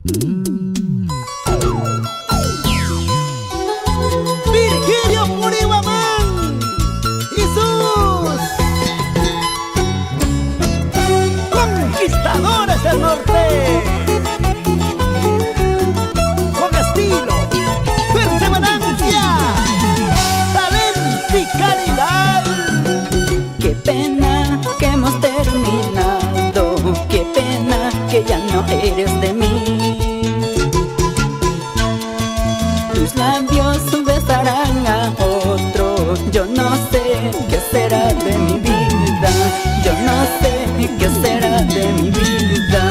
Virgilio Purihuamán y sus conquistadores del norte. Con estilo, perseverancia, talento y calidad. Qué pena que hemos terminado, qué pena que ya no eres de mí. Tus labios besarán a otro, yo no sé qué será de mi vida, yo no sé qué será de mi vida.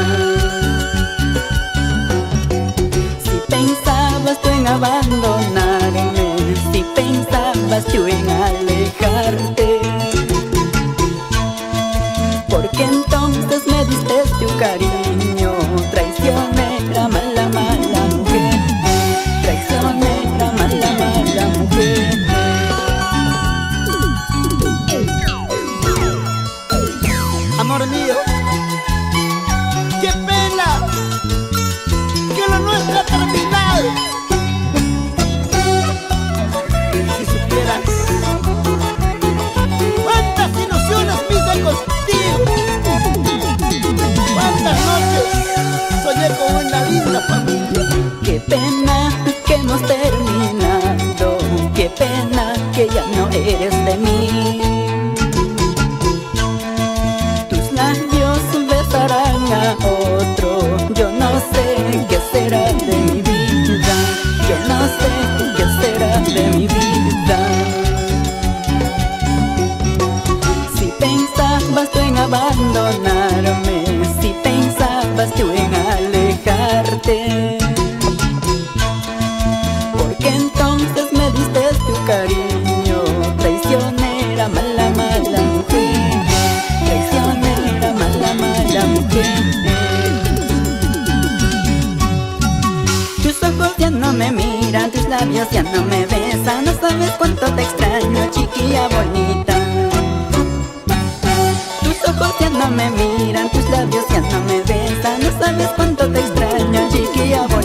Si pensabas tú en abandonarme, si pensabas tú en alejarte, porque entonces me diste tu cariño, traicionera, mala, mala mujer, traicionera, mala, mala mujer. Amor mío, qué pena que lo nuestro ha terminado. Si supieras cuántas ilusiones me hice contigo, cuántas noches soñé con una linda familia. Qué pena que hemos terminado, qué pena que ya no eres de mí. Tus labios besarán a otro, yo no sé qué será de mi vida, yo no sé qué será de mi vida. Si pensabas tú en abandonarme, si pensabas tú en alejarte, porque entonces me diste tu cariño, traicionera, mala, mala mujer, traicionera, mala, mala mujer. Tus ojos ya no me miran, tus labios ya no me besan, no sabes cuánto te extraño, chiquilla bonita. Tus ojos ya no me miran, tus labios ya no me besan, no sabes cuánto te extraño, chiquilla bonita.